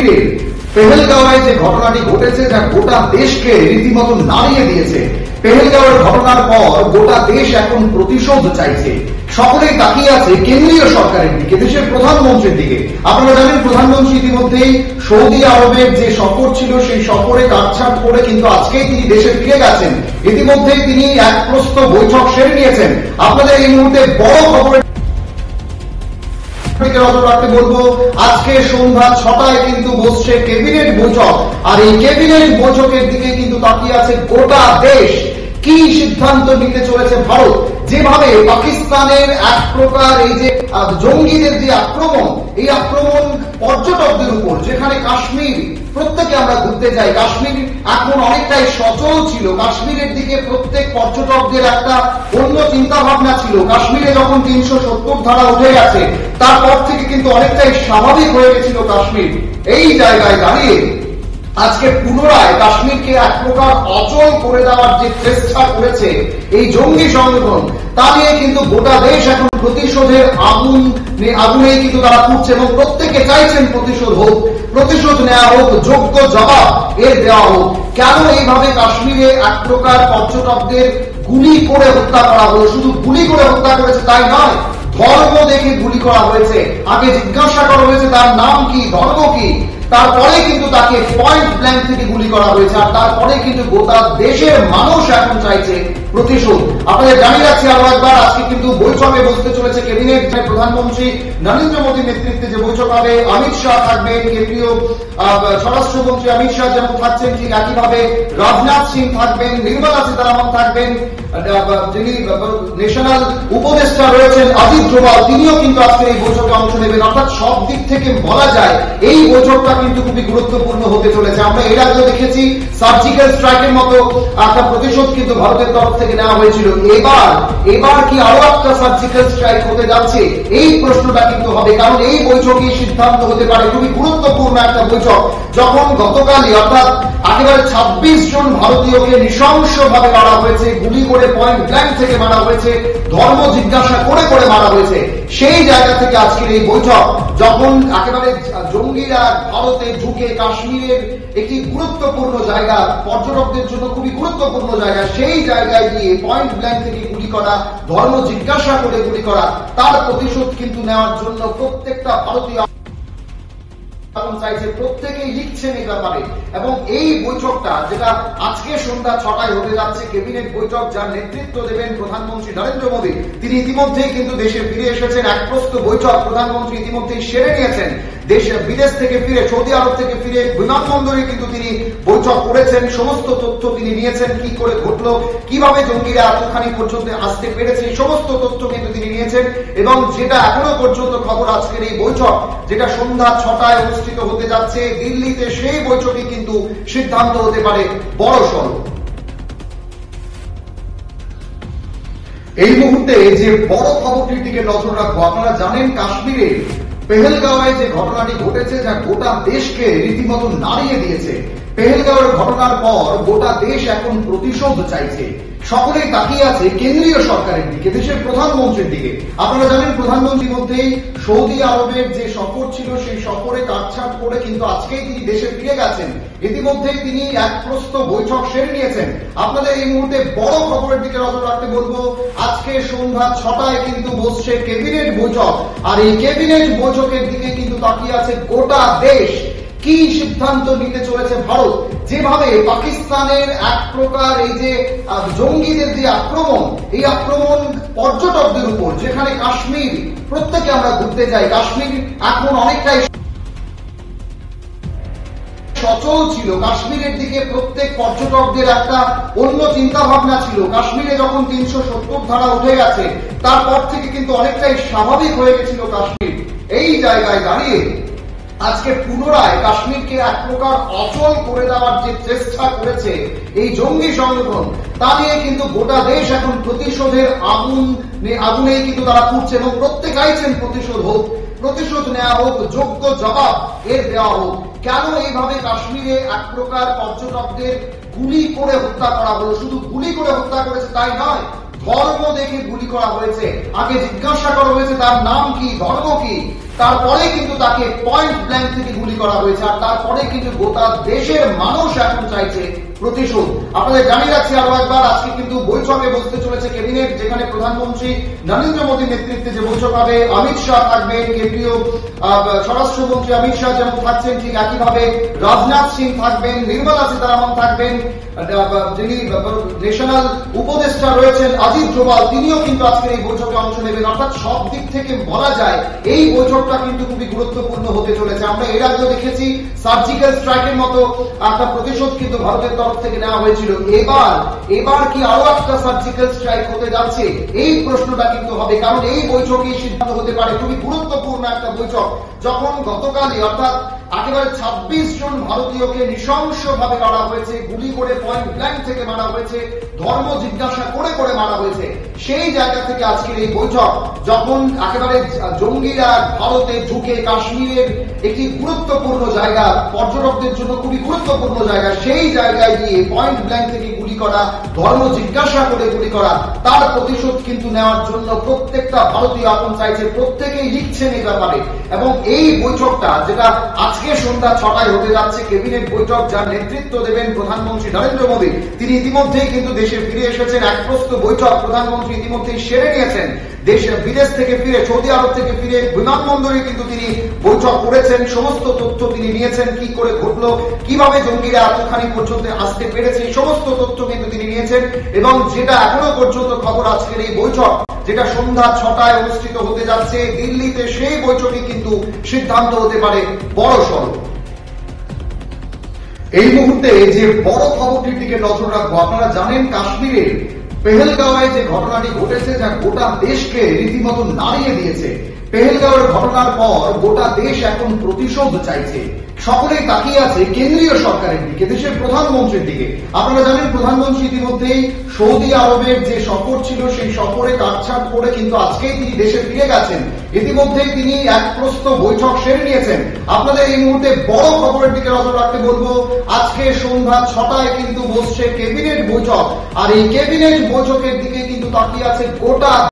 কাশ্মীরের পেহেলগাঁওয়ে যে ঘটনাটি ঘটেছে, যা গোটা দেশকে রীতিমতো নাড়িয়ে দিয়েছে। পেহেলগাঁওয়ের ঘটনার পর গোটা দেশ এখন প্রতিশোধ চাইছে। সকলেই তাকিয়ে আছে কেন্দ্রীয় সরকারের দিকে, দেশের প্রধানমন্ত্রীর দিকে। আপনারা জানেন, প্রধানমন্ত্রী ইতিমধ্যেই সৌদি আরবের যে সফর ছিল, সেই সফরে কাটছাট করে কিন্তু আজকেই তিনি দেশে ফিরে গেছেন। ইতিমধ্যেই তিনি এক প্রস্ত বৈঠক সেরে নিয়েছেন। আপনাদের এই মুহূর্তে বড় খবরের নজর রাখতে বলবো, আজকে সন্ধ্যা 6টায় কিন্তু বসছে ক্যাবিনেট বৈঠক। আর এই ক্যাবিনেট বৈঠকের দিকে কিন্তু তাকিয়ে আছে গোটা দেশ। কি সিদ্ধান্ত নিতে চলেছে ভারত? যেভাবে পাকিস্তানের এক প্রকার এই যে জঙ্গিদের যে আক্রমণ, এই আক্রমণ পর্যটকদের উপর, যেখানে কাশ্মীর প্রত্যেকে আমরা ঘুরতে যাই, কাশ্মীর এখন অনেকটাই সচল ছিল। কাশ্মীরের দিকে প্রত্যেক পর্যটকদের একটা অন্য চিন্তা ভাবনা ছিল। কাশ্মীরে যখন 370 ধারা উঠে গেছে, তারপর থেকে কিন্তু অনেকটাই স্বাভাবিক হয়ে গেছিল কাশ্মীর। এই জায়গায় দাঁড়িয়ে আজকে পুনরায় কাশ্মীরকে এক প্রকার অচল করে দেওয়ার যে চেষ্টা করেছে এই জঙ্গি সংগঠন, তা নিয়ে কিন্তু গোটা দেশ এখন প্রতিশোধের আগুনেই কিন্তু তারা পুড়ছে এবং প্রত্যেকে চাইছেন প্রতিশোধ হোক, প্রতিশোধ নেওয়া হোক, যোগ্য জবাব এর দেওয়া হোক। কেন এইভাবে কাশ্মীরে এক প্রকার পর্যটকদের গুলি করে হত্যা করা হলো? শুধু গুলি করে হত্যা করেছে তাই নয়, ধর্ম দেখে গুলি করা হয়েছে। আগে জিজ্ঞাসা করা হয়েছে তার নাম কি, ধর্ম কি, তারপরে কিন্তু তাকে পয়েন্ট ব্ল্যাঙ্ক থেকে গুলি করা হয়েছে। আর তারপরে কিন্তু গোটা দেশের মানুষ এখন চাইছে প্রতিশোধ। আপনাদের জানিয়ে রাখছি আরো একবার, আজকে কিন্তু বৈঠকে বসতে চলেছে ক্যাবিনেট। প্রধানমন্ত্রী নরেন্দ্র মোদীর নেতৃত্বে যে বৈঠক হবে, অমিত শাহ থাকবেন, কেন্দ্রীয় স্বরাষ্ট্রমন্ত্রী অমিত শাহ যেমন থাকছেন, ঠিক একইভাবে রাজনাথ সিং থাকবেন, নির্মলা সীতারামন থাকবেন, যিনি ন্যাশনাল উপদেষ্টা রয়েছেন অজিত ডোভাল, তিনিও কিন্তু আজকের এই বৈঠকে অংশ নেবেন। অর্থাৎ সব দিক থেকে বলা যায় এই বৈঠকটা কিন্তু খুবই গুরুত্বপূর্ণ হতে চলেছে। আমরা এর আগে দেখেছি সার্জিক্যাল স্ট্রাইকের মতো একটা প্রতিশোধ কিন্তু ভারতের তরফ থেকে নেওয়া হয়েছিল। এবার কি আরো একটা সার্জিক্যাল স্ট্রাইক হতে যাচ্ছে? এই প্রশ্নটা কিন্তু হবে, কারণ এই বৈঠকে সিদ্ধান্ত হতে পারে। খুবই গুরুত্বপূর্ণ একটা বৈঠক, যখন গতকালই অর্থাৎ একেবারে 26 জন ভারতীয়কে নৃশংসভাবে মারা হয়েছে, গুলি করে পয়েন্ট ব্ল্যাঙ্ক থেকে মারা হয়েছে, ধর্ম জিজ্ঞাসা করে করে মারা হয়েছে। সেই জায়গা থেকে আজকের এই বৈঠক, যখন একেবারে জঙ্গিরা ভারতে ঢুকে কাশ্মীরের একটি গুরুত্বপূর্ণ জায়গা, পর্যটকদের জন্য খুবই গুরুত্বপূর্ণ জায়গা, সেই জায়গায় গিয়ে পয়েন্ট ব্ল্যাঙ্ক থেকে গুলি করা, ধর্ম জিজ্ঞাসা করে গুলি করা, তার প্রতিশোধ কিন্তু নেওয়ার জন্য প্রত্যেকটা ভারতীয় চাইছে, প্রত্যেকেই লিখছেন এই ব্যাপারে। এবং এই বৈঠকটা যেটা আজকে সন্ধ্যা 6টায় হতে যাচ্ছে, ক্যাবিনেট বৈঠক, যার নেতৃত্ব দেবেন প্রধানমন্ত্রী নরেন্দ্র মোদী, তিনি ইতিমধ্যেই কিন্তু দেশে ফিরে এসেছেন। এক প্রস্ত বৈঠক প্রধানমন্ত্রী ইতিমধ্যেই সেরে নিয়েছেন। বিদেশ থেকে ফিরে, সৌদি আরব থেকে ফিরে বিমানবন্দরে কিন্তু তিনি বৈঠক করেছেন। সমস্ত তথ্য তিনি নিয়েছেন, কি করে ঘটলো, কিভাবে জঙ্গিরা এতখানি পর্যন্ত আসতে পেরেছে, সমস্ত তথ্য কিন্তু তিনি নিয়েছেন। এবং যেটা এখনো পর্যন্ত খবর, আজকের এই বৈঠক যেটা সন্ধ্যা 6টায় অনুষ্ঠিত হতে যাচ্ছে দিল্লিতে, সেই বৈঠকে কিন্তু সিদ্ধান্ত হতে পারে বড় সড়। এই মুহূর্তে যে বড় খবরটির দিকে নজর রাখবো, আপনারা জানেন কাশ্মীরের পেহেলগাঁওয়ে যে ঘটনাটি ঘটেছে, যা গোটা দেশকে রীতিমতো নাড়িয়ে দিয়েছে। পেহেলগাঁওয়ের ঘটনার পর গোটা দেশ এখন প্রতিশোধ চাইছে। সকলেই তাকিয়ে আছে কেন্দ্রীয় সরকারের দিকে, দেশের প্রধানমন্ত্রীর দিকে। আপনারা জানেন, প্রধানমন্ত্রী মধ্যেই সৌদি আরবের যে সফর ছিল, সেই সফরে কাটছাট করে কিন্তু আজকেই তিনি দেশে ফিরে গেছেন। ইতিমধ্যেই তিনি এক প্রস্ত বৈঠক সেরে নিয়েছেন। আপনাদের এই মুহূর্তে বড় খবরের দিকে নজর রাখতে বলবো, আজকে সন্ধ্যা 6টায় কিন্তু বসছে ক্যাবিনেট বৈঠক। আর এই ক্যাবিনেট বৈঠকের দিকে কিন্তু তাকিয়ে আছে গোটা দেশ। কি সিদ্ধান্ত নিতে চলেছে ভারত? যেভাবে পাকিস্তানের এক প্রকার এই যে জঙ্গিদের যে আক্রমণ, এই আক্রমণ পর্যটকদের উপর, যেখানে কাশ্মীর প্রত্যেকে আমরা ঘুরতে যাই, কাশ্মীর এখন অনেকটাই সচল ছিল। কাশ্মীরের দিকে প্রত্যেক পর্যটকদের একটা অন্য চিন্তা ভাবনা ছিল। কাশ্মীরে যখন 370 ধারা উঠে গেছে, তারপর থেকে কিন্তু অনেকটাই স্বাভাবিক হয়ে গেছিল কাশ্মীর। এই জায়গায় দাঁড়িয়ে আজকে পুনরায় কাশ্মীরকে এক প্রকার অচল করে দেওয়ার যে চেষ্টা করেছে এই জঙ্গি সংগঠন, তা নিয়ে কিন্তু গোটা দেশ এখন প্রতিশোধের আগুনেই কিন্তু তারা পুড়ছে এবং প্রত্যেক চাইছেন প্রতিশোধ হোক, প্রতিশোধ নেওয়া হোক, যোগ্য জবাব এর দেওয়া হোক। কেন এইভাবে কাশ্মীরে এক প্রকার পর্যটকদের গুলি করে হত্যা করা হলো? শুধু গুলি করে হত্যা করেছে তাই নয়, ধর্ম দেখে গুলি করা হয়েছে। আগে জিজ্ঞাসা করা হয়েছে তার নাম কি, ধর্ম কি, তারপরে কিন্তু তাকে পয়েন্ট ব্ল্যাঙ্ক থেকে গুলি করা হয়েছে, আর তারপরে কিন্তু গোটা দেশের মানুষ এখন চাইছে প্রতিশোধ। আপনাদের জানিয়ে রাখছি আরো একবার, আজকে কিন্তু বৈঠকে বসতে চলেছে ক্যাবিনেট, যেখানে প্রধানমন্ত্রী নরেন্দ্র মোদীর নেতৃত্বে যে বৈঠক হবে, অমিত শাহ থাকবেন, কেন্দ্রীয় স্বরাষ্ট্রমন্ত্রী অমিত শাহ যেমন থাকছেন, ঠিক একইভাবে রাজনাথ সিং থাকবেন, নির্মলা সীতারামন থাকবেন, যিনি ন্যাশনাল উপদেষ্টা রয়েছেন অজিত ডোভাল, তিনিও কিন্তু আজকের এই বৈঠকে অংশ নেবেন। অর্থাৎ সব দিক থেকে বলা যায় এই বৈঠকটা কিন্তু খুবই গুরুত্বপূর্ণ হতে চলেছে। আমরা এর আগেও দেখেছি সার্জিক্যাল স্ট্রাইকের মতো একটা প্রতিশোধ কিন্তু ভারতের তরফ থেকে নেওয়া হয়েছিল। এবার কি আরো একটা সার্জিক্যাল স্ট্রাইক হতে যাচ্ছে, এই প্রশ্নটা কিন্তু হবে, কারণ এই বৈঠকে সিদ্ধান্ত হতে পারে। খুবই গুরুত্বপূর্ণ একটা বৈঠক, যখন গতকালই অর্থাৎ একেবারে 26 জন ভারতীয়কে নৃশংসভাবে মারা হয়েছে, গুলি করে পয়েন্ট ব্ল্যাঙ্ক থেকে মারা হয়েছে, ধর্ম জিজ্ঞাসা করে করে মারা হয়েছে, সেই জায়গা থেকে আজকের এই বৈঠক, যখন একেবারে জঙ্গিরা ভারতে ঢুকে কাশ্মীরের একটি গুরুত্বপূর্ণ জায়গা, পর্যটকদের জন্য খুবই গুরুত্বপূর্ণ জায়গা, সেই জায়গায় গিয়ে পয়েন্ট ব্ল্যাঙ্ক থেকে গুলি করা, ধর্ম জিজ্ঞাসা করে গুলি করা, তার প্রতিশোধ কিন্তু নেওয়ার জন্য প্রত্যেকটা ভারতীয় এখন চাইছে, প্রত্যেকেই লিখছেন এই ব্যাপারে। এবং এই বৈঠকটা যেটা আজকে সন্ধ্যা 6টায় হতে যাচ্ছে, ক্যাবিনেট বৈঠক, যার নেতৃত্ব দেবেন প্রধানমন্ত্রী নরেন্দ্র মোদী, তিনি ইতিমধ্যেই কিন্তু দেশে ফিরে এসেছেন। এক প্রস্ত বৈঠক প্রধানমন্ত্রী ইতিমধ্যেই সেরে নিয়েছেন, বিদেশ থেকে ফিরে, সৌদি আরব থেকে ফিরে বিমানবন্দরে কিন্তু তিনি বৈঠক করেছেন, সমস্ত তথ্য তিনি নিয়েছেন, কি করে ঘটলো, কিভাবে জঙ্গিরা এতখানি পর্যন্ত আসতে পেরেছে, এই সমস্ত তথ্য কিন্তু তিনি নিয়েছেন। এবং যেটা এখনো পর্যন্ত খবর, আজকের এই বৈঠক যেটা সন্ধ্যা 6টায় অনুষ্ঠিত হতে যাচ্ছে দিল্লিতে, সেই বৈঠকে কিন্তু সিদ্ধান্ত হতে পারে বড়সড়। এই মুহূর্তে যে বড় খবরটির দিকে নজর রাখবো, আপনারা জানেন কাশ্মীরের পেহেলগাঁওয়ে যে ঘটনাটি ঘটেছে, যা গোটা দেশকে রীতিমতো নাড়িয়ে দিয়েছে। পেহেলগাঁওয়ের ঘটনার পর গোটা দেশ এখন প্রতিশোধ চাইছে, সকলেই তাকিয়ে আছে কেন্দ্রীয় সরকারের দিকে, দেশের প্রধানমন্ত্রীর দিকে। আপনারা জানেন প্রধানমন্ত্রী ইতিমধ্যেই সৌদি আরবের যে সফর ছিল, সেই সফরে কাটছাট করে কিন্তু আজকেই তিনি দেশে ফিরে গেছেন। ইতিমধ্যেই তিনি এক প্রস্ত বৈঠক সেরে নিয়েছেন। আপনাদের এই মুহূর্তে বড় খবরের দিকে নজর রাখতে বলবো, আজকে সন্ধ্যা 6টায় কিন্তু বসছে ক্যাবিনেট বৈঠক, আর এই ক্যাবিনেট বৈঠকের দিকে কিন্তু তাকিয়ে আছে গোটা